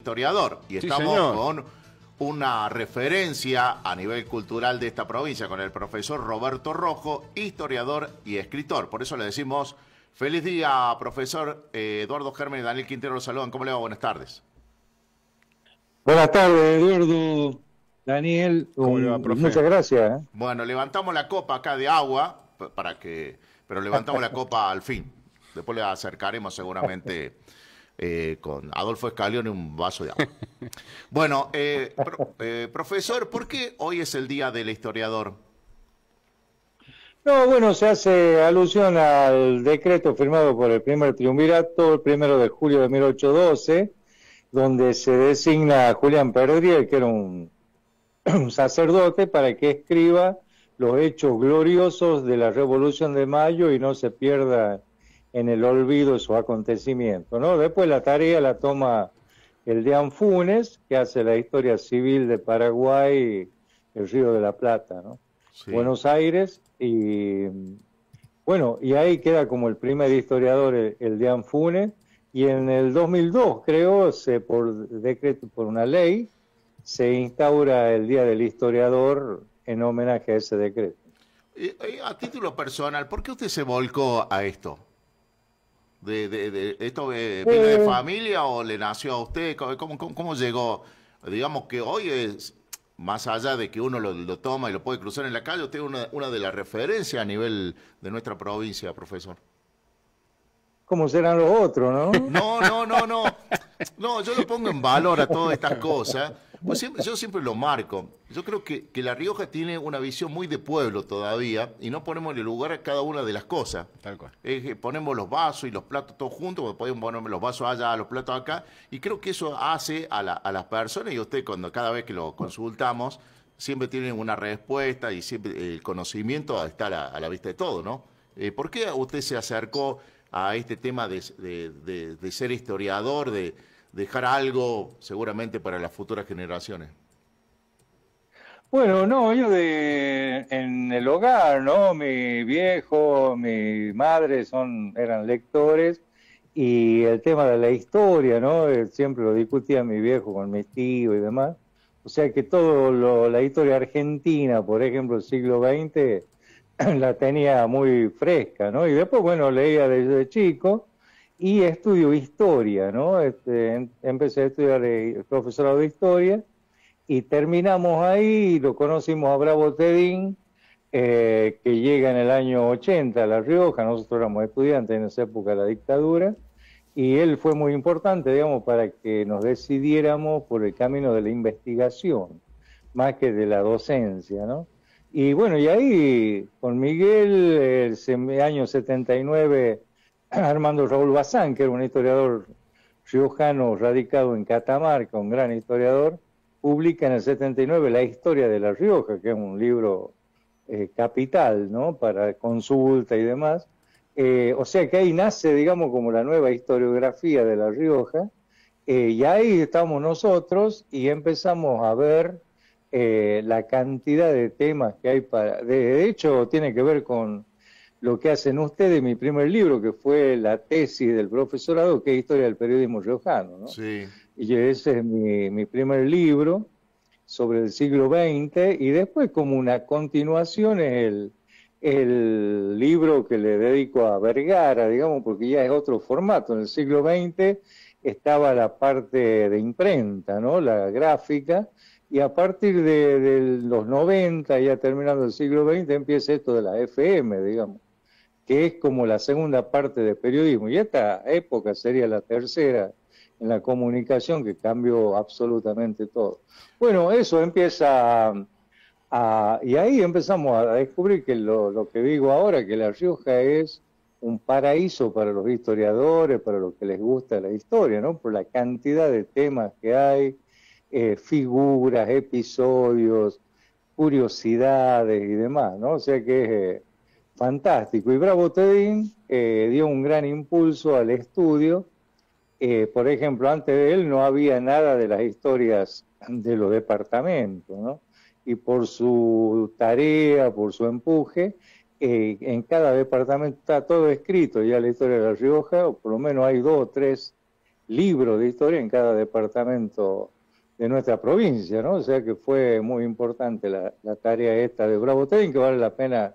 Historiador, y Sí, estamos señor. con una referencia a nivel cultural de esta provincia, con el profesor Roberto Rojo, historiador y escritor. Por eso le decimos feliz día, profesor. Eduardo Germen y Daniel Quintero los saludan. ¿Cómo le va? Buenas tardes. Buenas tardes, Eduardo, Daniel, ¿Cómo le va, profe? muchas gracias. Bueno, levantamos la copa acá de agua, pero levantamos la copa al fin. Después le acercaremos seguramente con Adolfo Escalione un vaso de agua. Bueno, profesor, ¿por qué hoy es el Día del Historiador? No, bueno, se hace alusión al decreto firmado por el primer triunvirato, el 1 de julio de 1812, donde se designa a Julián Perdriel, que era un sacerdote, para que escriba los hechos gloriosos de la Revolución de Mayo y no se pierda en el olvido su acontecimiento, ¿no? Después la tarea la toma el Deán Funes, que hace la historia civil de Paraguay, el Río de la Plata, ¿no? Sí. Buenos Aires, y bueno, y ahí queda como el primer historiador el Deán Funes, y en el 2002, creo, por decreto, por una ley, se instaura el Día del Historiador en homenaje a ese decreto. A título personal, ¿por qué usted se volcó a esto? ¿Esto vino de familia o le nació a usted? ¿Cómo llegó? Digamos que hoy es, más allá de que uno lo toma y lo puede cruzar en la calle, usted es una de las referencias a nivel de nuestra provincia, profesor. ¿Cómo serán los otros, no? No, yo lo pongo en valor a todas estas cosas. Pues yo siempre lo marco. Yo creo que La Rioja tiene una visión muy de pueblo todavía y no ponemos el lugar a cada una de las cosas. Tal cual. Ponemos los vasos y los platos todos juntos, porque podemos poner los vasos allá, los platos acá, y creo que eso hace a las personas, y usted cada vez que lo consultamos, siempre tiene una respuesta y siempre el conocimiento está a la vista de todo, ¿no? ¿Por qué usted se acercó a este tema de ser historiador, de dejar algo seguramente para las futuras generaciones? Bueno, no, en el hogar, ¿no? Mi viejo, mi madre eran lectores, y el tema de la historia, ¿no? Siempre lo discutía mi viejo con mi tío y demás. O sea que la historia argentina, por ejemplo, el siglo XX, la tenía muy fresca, ¿no? Y después, bueno, leía desde chico y estudio historia, ¿no? Empecé a estudiar el profesorado de historia y terminamos ahí, lo conocimos a Bravo Tedín, que llega en el año 80 a La Rioja. Nosotros éramos estudiantes en esa época de la dictadura, y él fue muy importante, digamos, para que nos decidiéramos por el camino de la investigación, más que de la docencia, ¿no? Y bueno, y ahí con Miguel, el año 79, Armando Raúl Bazán, que era un historiador riojano radicado en Catamarca, un gran historiador, publica en el 79 La Historia de La Rioja, que es un libro capital, ¿no? Para consulta y demás. O sea que ahí nace, digamos, como la nueva historiografía de La Rioja, y ahí estamos nosotros y empezamos a ver la cantidad de temas que hay de hecho, tiene que ver con lo que hacen ustedes. Mi primer libro, que fue la tesis del profesorado, que es Historia del Periodismo Riojano, ¿no? Sí. Y ese es mi primer libro sobre el siglo XX, y después, como una continuación, es el libro que le dedico a Vergara, digamos, porque ya es otro formato. En el siglo XX estaba la parte de imprenta, ¿no? La gráfica, y a partir de los 90, ya terminando el siglo XX, empieza esto de la FM, digamos, que es como la segunda parte del periodismo, y esta época sería la tercera en la comunicación, que cambió absolutamente todo. Bueno, eso empieza y ahí empezamos a descubrir que lo que digo ahora, que La Rioja es un paraíso para los historiadores, para los que les gusta la historia, ¿no? Por la cantidad de temas que hay, figuras, episodios, curiosidades y demás, ¿no? O sea que es fantástico. Y Bravo Tedín dio un gran impulso al estudio. Por ejemplo, antes de él no había nada de las historias de los departamentos, ¿no? Y por su tarea, por su empuje, en cada departamento está todo escrito ya la historia de La Rioja, o por lo menos hay 2 o 3 libros de historia en cada departamento de nuestra provincia, ¿no? O sea que fue muy importante la tarea esta de Bravo Tren, que vale la pena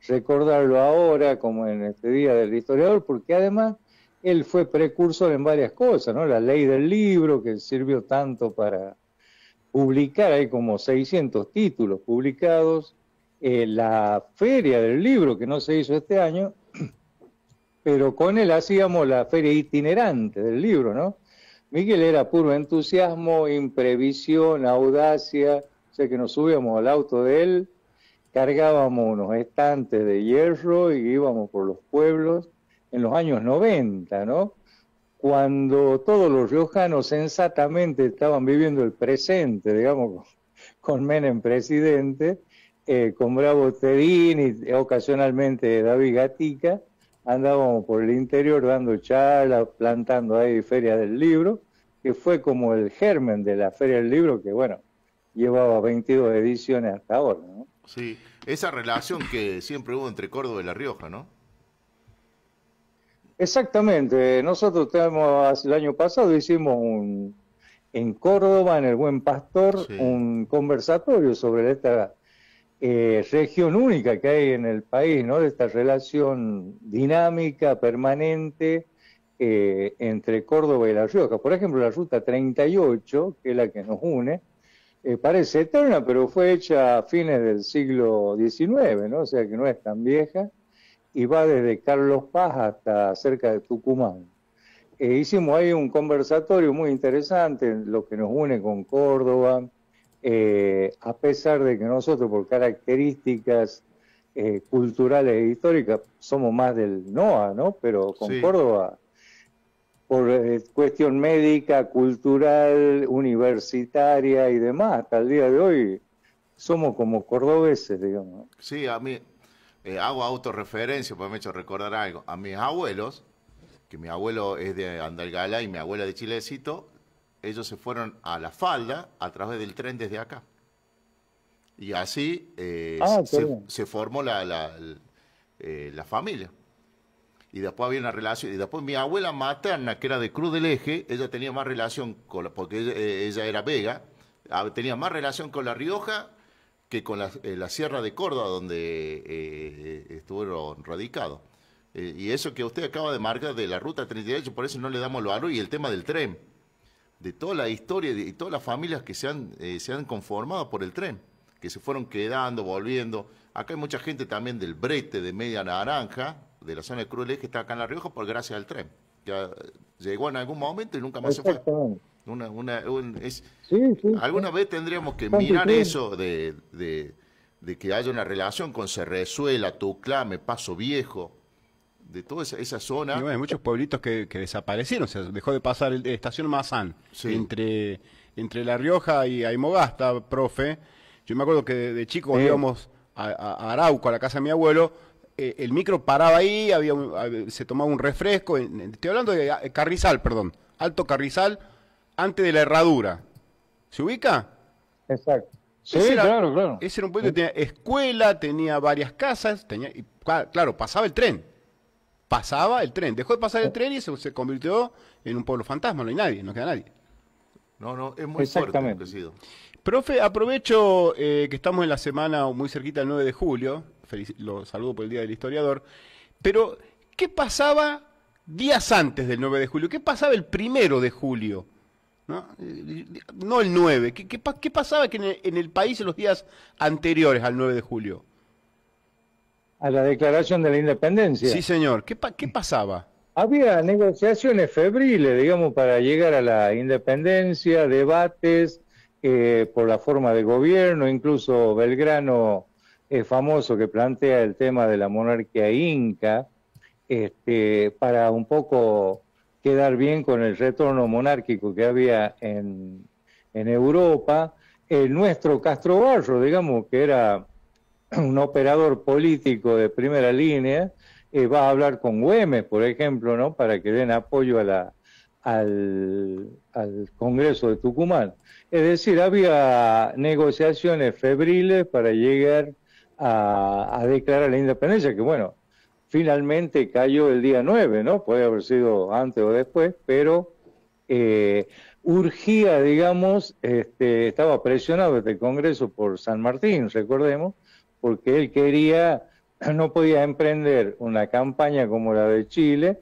recordarlo ahora, como en este Día del Historiador, porque además él fue precursor en varias cosas, ¿no? La ley del libro, que sirvió tanto para publicar, hay como 600 títulos publicados, la feria del libro, que no se hizo este año, pero con él hacíamos la feria itinerante del libro, ¿no? Miguel era puro entusiasmo, imprevisión, audacia, o sea que nos subíamos al auto de él, cargábamos unos estantes de hierro y íbamos por los pueblos en los años 90, ¿no? Cuando todos los riojanos sensatamente estaban viviendo el presente, digamos, con Menem presidente, con Bravo Tedín y ocasionalmente David Gatica, andábamos por el interior dando charlas, plantando ahí Feria del Libro, que fue como el germen de la Feria del Libro, que bueno, llevaba 22 ediciones hasta ahora, ¿no? Sí, esa relación que siempre hubo entre Córdoba y La Rioja, ¿no? Exactamente, nosotros tenemos, el año pasado hicimos en Córdoba, en el Buen Pastor, Sí. un conversatorio sobre esta región única que hay en el país, ¿no? De esta relación dinámica, permanente, entre Córdoba y La Rioja. Por ejemplo, la Ruta 38, que es la que nos une, parece eterna, pero fue hecha a fines del siglo XIX, ¿no? O sea que no es tan vieja, y va desde Carlos Paz hasta cerca de Tucumán. Hicimos ahí un conversatorio muy interesante, lo que nos une con Córdoba, a pesar de que nosotros por características culturales e históricas somos más del NOA, ¿no? Pero con Sí. Córdoba, por cuestión médica, cultural, universitaria y demás, hasta el día de hoy somos como cordobeses, digamos. Sí, a mí hago autorreferencia, porque me he hecho recordar algo. A mis abuelos, que mi abuelo es de Andalgalá y mi abuela de Chilecito, ellos se fueron a La Falda a través del tren desde acá. Y así se formó la familia. Y después había una relación. Y después mi abuela materna, que era de Cruz del Eje, ella tenía más relación con porque ella era vega, tenía más relación con La Rioja que con la Sierra de Córdoba, donde estuvieron radicados. Y eso que usted acaba de marcar de la Ruta 38, por eso no le damos valor, y el tema del tren, de toda la historia y todas las familias que se han conformado por el tren, que se fueron quedando, volviendo. Acá hay mucha gente también del Brete, de Media Naranja, de la zona de Cruz del Eje, que está acá en La Rioja por gracias al tren. Ya llegó en algún momento y nunca más se fue. Alguna vez tendríamos que mirar eso de que haya una relación con Cerrezuela, Tuclame, Paso Viejo, de toda esa zona. Y bueno, hay muchos pueblitos que desaparecieron, o sea, dejó de pasar el Estación Mazán, sí, entre La Rioja y Aymogasta, profe. Yo me acuerdo que de chico cuando íbamos a Arauco, a la casa de mi abuelo, el micro paraba ahí, se tomaba un refresco, estoy hablando de Carrizal, perdón, Alto Carrizal, antes de la Herradura. ¿Se ubica? Exacto. Sí, claro. Ese era un pueblo que tenía escuela, tenía varias casas, y, claro, pasaba el tren. Dejó de pasar el tren y se convirtió en un pueblo fantasma, no hay nadie, no queda nadie. No, es muy fuerte lo que ha sido. Profe, aprovecho que estamos en la semana muy cerquita del 9 de julio, lo saludo por el Día del Historiador, pero ¿qué pasaba días antes del 9 de julio? ¿Qué pasaba el 1 de julio? No el 9. ¿Qué pasaba en el país en los días anteriores al 9 de julio? A la declaración de la independencia. Sí, señor. ¿Qué pasaba? Había negociaciones febriles, digamos, para llegar a la independencia, debates por la forma de gobierno, incluso Belgrano es famoso que plantea el tema de la monarquía inca, para un poco quedar bien con el retorno monárquico que había en Europa. Nuestro Castro Barro, digamos, que era un operador político de primera línea, va a hablar con Güemes, por ejemplo, ¿no? Para que den apoyo al Congreso de Tucumán. Es decir, había negociaciones febriles para llegar a declarar la independencia, que bueno, finalmente cayó el día 9, ¿no? Puede haber sido antes o después, pero urgía, digamos, estaba presionado desde el Congreso por San Martín, recordemos, porque él quería, no podía emprender una campaña como la de Chile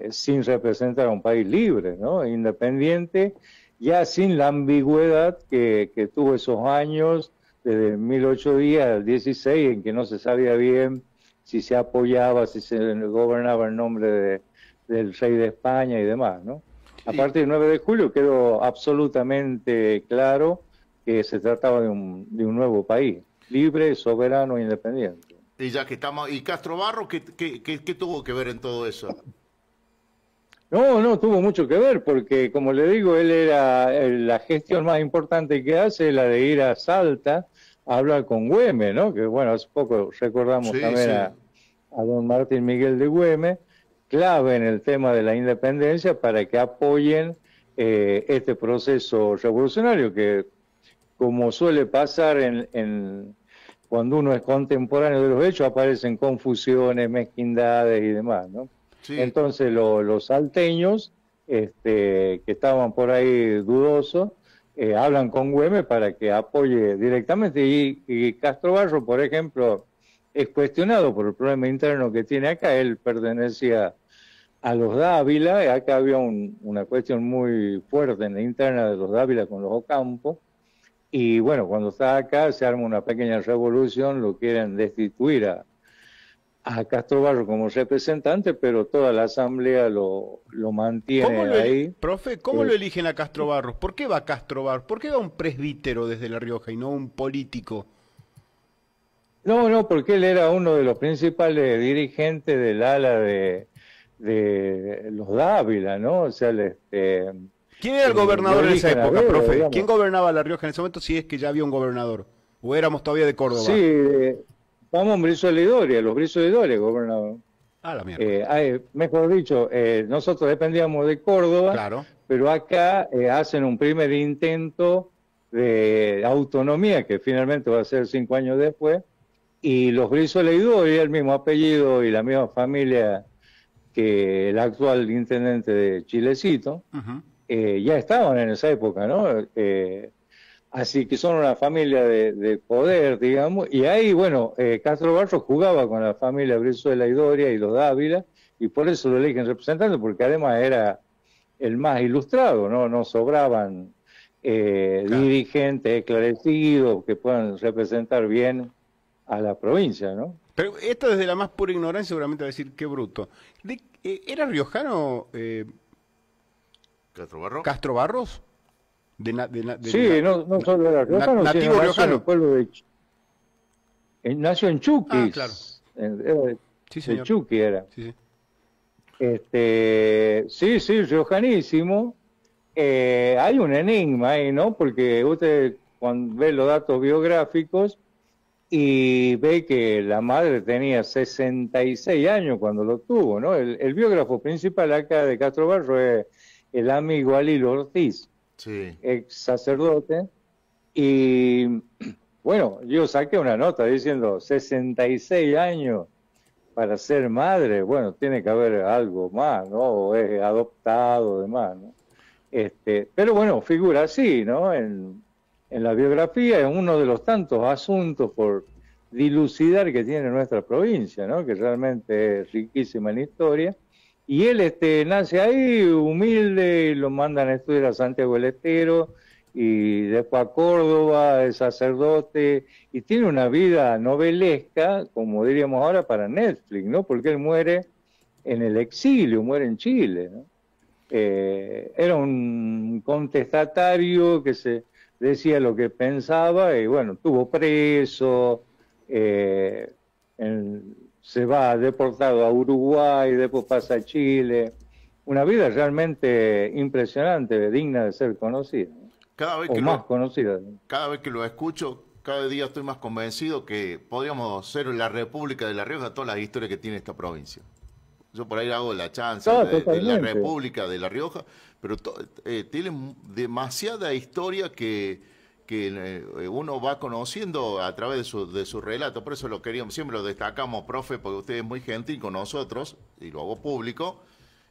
sin representar a un país libre, ¿no? Independiente, ya sin la ambigüedad que tuvo esos años, desde 1810 al 16, en que no se sabía bien si se apoyaba, si se gobernaba en nombre del rey de España y demás, ¿no? A partir del 9 de julio quedó absolutamente claro que se trataba de un nuevo país, libre, soberano, independiente. Y ya que estamos, ¿y Castro Barros qué tuvo que ver en todo eso? No, tuvo mucho que ver, porque como le digo, él era la gestión más importante que hace, la de ir a Salta a hablar con Güemes, ¿no? Que bueno, hace poco recordamos también a don Martín Miguel de Güemes, clave en el tema de la independencia para que apoyen este proceso revolucionario que, como suele pasar cuando uno es contemporáneo de los hechos, aparecen confusiones, mezquindades y demás, ¿no? Sí. Entonces los salteños que estaban por ahí dudosos hablan con Güemes para que apoye directamente y Castro Barros, por ejemplo, es cuestionado por el problema interno que tiene acá. Él pertenecía a los Dávila, y acá había una cuestión muy fuerte en la interna de los Dávila con los Ocampo, y bueno, cuando está acá se arma una pequeña revolución, lo quieren destituir a Castro Barros como representante, pero toda la asamblea lo mantiene ahí. Profe, ¿cómo lo eligen a Castro Barros? ¿Por qué va Castro Barros? ¿Por qué va un presbítero desde La Rioja y no un político? No, porque él era uno de los principales dirigentes del ala de los Dávila, ¿no? O sea, ¿quién era el gobernador en esa época, profe? Digamos. ¿Quién gobernaba La Rioja en ese momento, si es que ya había un gobernador? ¿O éramos todavía de Córdoba? Sí, vamos Brizuela y Doria, los Brizuela y Doria gobernaban. Ah, la mierda. Mejor dicho, nosotros dependíamos de Córdoba, claro, pero acá hacen un primer intento de autonomía, que finalmente va a ser 5 años después, y los Brizuela y Doria, el mismo apellido y la misma familia que el actual intendente de Chilecito, ya estaban en esa época, ¿no? Así que son una familia de poder, digamos, y ahí, bueno, Castro Barros jugaba con la familia Brizuela y Doria y los Dávila, y por eso lo eligen representante, porque además era el más ilustrado, ¿no? No sobraban dirigentes esclarecidos que puedan representar bien a la provincia, ¿no? Pero esto desde la más pura ignorancia seguramente va a decir, qué bruto. ¿Era riojano Castro Barros? Sí, no solo era riojano, nativo sino riojano. el pueblo nació en Chuquis. Ah, claro. Sí, señor. De Chuquis era. Sí. Sí, riojanísimo. Hay un enigma ahí, ¿no? Porque usted cuando ve los datos biográficos y ve que la madre tenía 66 años cuando lo tuvo, ¿no? El biógrafo principal acá de Castro Barros es el amigo Alilo Ortiz, ex sacerdote, y bueno, yo saqué una nota diciendo 66 años para ser madre, bueno, tiene que haber algo más, ¿no? O es adoptado, demás, ¿no? Pero bueno, figura así, ¿no? En la biografía es uno de los tantos asuntos por dilucidar que tiene nuestra provincia, ¿no? Que realmente es riquísima en historia. Y él nace ahí, humilde, y lo mandan a estudiar a Santiago del Estero, y después a Córdoba, es sacerdote, y tiene una vida novelesca, como diríamos ahora, para Netflix, ¿no? Porque él muere en el exilio, muere en Chile, ¿no? Era un contestatario que se decía lo que pensaba, y bueno, estuvo preso, se va deportado a Uruguay, después pasa a Chile. Una vida realmente impresionante, digna de ser conocida. Conocida. Cada vez que lo escucho, cada día estoy más convencido que podríamos ser la República de La Rioja, todas las historias que tiene esta provincia. Yo por ahí hago la chance de la República de La Rioja, pero tiene demasiada historia que uno va conociendo a través de su relato. Por eso lo queríamos, siempre lo destacamos, profe, porque usted es muy gentil con nosotros, y lo hago público,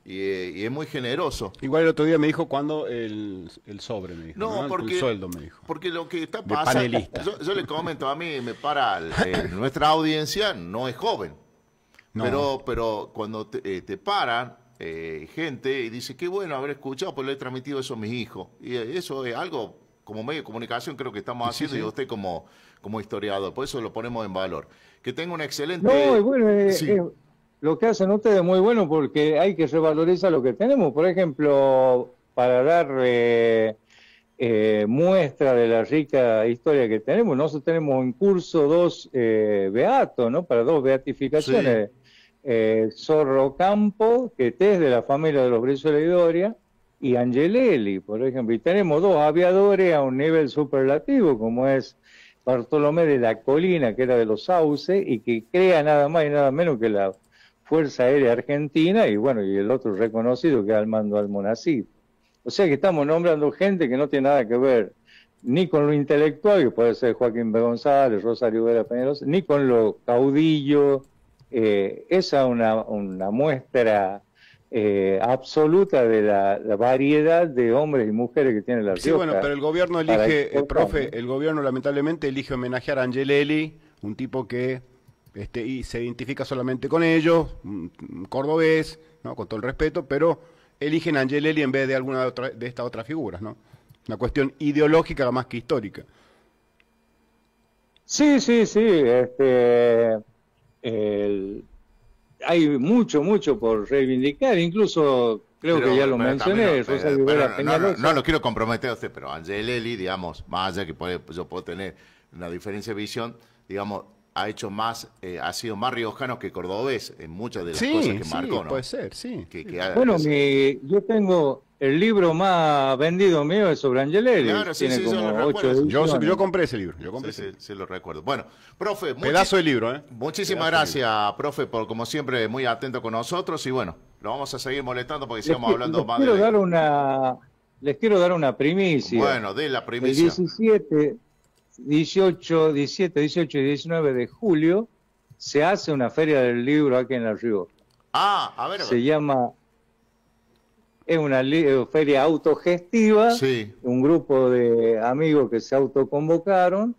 y es muy generoso. Igual el otro día me dijo cuando el sobre, me dijo. No, porque, el sueldo, me dijo. Porque lo que está pasando, yo le comento, a mí me para, nuestra audiencia no es joven, no. Pero cuando te paran gente y dice, qué bueno haber escuchado, pues le he transmitido eso a mis hijos. Y eso es algo, como medio de comunicación creo que estamos haciendo, sí. Y usted como historiador, por eso lo ponemos en valor. Que tenga una excelente... No, bueno, sí. Lo que hacen ustedes es muy bueno porque hay que revalorizar lo que tenemos. Por ejemplo, para dar muestra de la rica historia que tenemos, nosotros tenemos en curso 2 beatos, ¿no? Para 2 beatificaciones. Sí. Zorro Campo, que es de la familia de los Brizuela y Doria, y Angelelli, por ejemplo. Y tenemos 2 aviadores a un nivel superlativo, como es Bartolomé de la Colina, que era de los Sauces, y que crea nada más y nada menos que la Fuerza Aérea Argentina, y bueno, y el otro reconocido que es Armando Almonacid. O sea que estamos nombrando gente que no tiene nada que ver ni con lo intelectual, que puede ser Joaquín B. González, Rosario Vera Peñalosa, ni con lo caudillo. Esa es una muestra absoluta de la variedad de hombres y mujeres que tiene la Rioja. Sí, bueno, pero el gobierno elige, profe, el gobierno lamentablemente elige homenajear a Angelelli, un tipo que y se identifica solamente con ellos, un cordobés, ¿no? Con todo el respeto, pero eligen a Angelelli en vez de alguna de estas otras figuras, ¿no? Una cuestión ideológica más que histórica. Sí. Hay mucho por reivindicar, incluso creo que ya lo mencioné, Rosario Vera Peñalosa. No lo quiero comprometer a usted, pero Angelelli, digamos, más allá que yo puedo tener una diferencia de visión, digamos, ha sido más riojano que cordobés en muchas de las cosas que marcó, ¿no? Puede ser, sí. Bueno, yo tengo el libro más vendido mío es sobre Angelelli. Claro, tiene como 8 ediciones. Yo compré ese libro. Sí, lo recuerdo. Bueno, profe, pedazo de libro, ¿eh? Muchísimas gracias, profe, por como siempre muy atento con nosotros y bueno, lo vamos a seguir molestando porque sigamos hablando más de... Les quiero dar una primicia. Bueno, de la primicia. El 18 y 19 de julio se hace una feria del libro aquí en La Rioja. A ver. Se llama, es una feria autogestiva, sí. Un grupo de amigos que se autoconvocaron,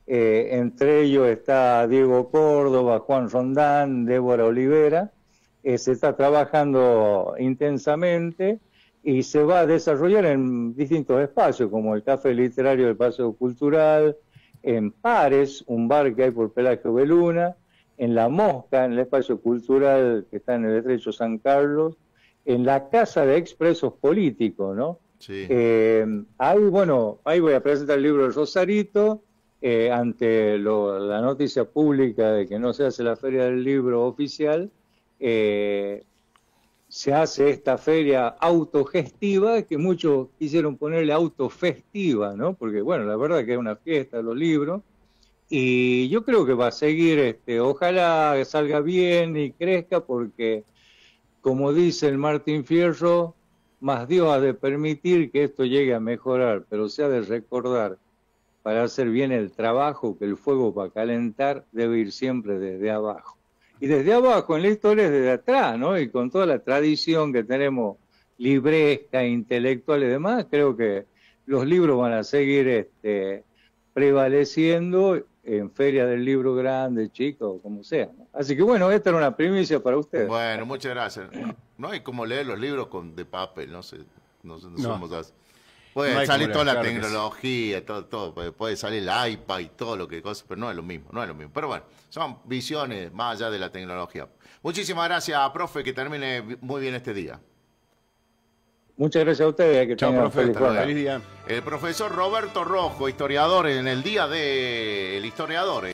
entre ellos está Diego Córdoba, Juan Rondán, Débora Olivera, se está trabajando intensamente y se va a desarrollar en distintos espacios, como el Café Literario del Paseo Cultural, en Pares, un bar que hay por Pelagio Beluna, en La Mosca, en el Espacio Cultural que está en el Estrecho San Carlos, en la Casa de Expresos Políticos, ¿no? Sí. Ahí voy a presentar el libro de Rosarito, ante la noticia pública de que no se hace la Feria del Libro oficial, se hace esta feria autogestiva, que muchos quisieron ponerle autofestiva, ¿no? Porque, bueno, la verdad que es una fiesta de los libros, y yo creo que va a seguir, ojalá salga bien y crezca, porque, como dice el Martín Fierro, más Dios ha de permitir que esto llegue a mejorar, pero se ha de recordar, para hacer bien el trabajo, que el fuego para calentar debe ir siempre desde abajo. Y desde abajo, en la historia, es desde atrás, ¿no? Y con toda la tradición que tenemos libresca, intelectual y demás, creo que los libros van a seguir prevaleciendo en Feria del Libro grande, chico, como sea, ¿no? Así que bueno, esta era una primicia para ustedes. Bueno, muchas gracias. No hay como leer los libros de papel, no somos así. Puede salir toda la tecnología, todo, puede salir el iPad y todo lo que cosas, pero no es lo mismo. Pero bueno, son visiones más allá de la tecnología. Muchísimas gracias, profe, que termine muy bien este día. Muchas gracias a ustedes. Que chao, profe. Feliz día. El profesor Roberto Rojo, historiador, en el Día del Historiador.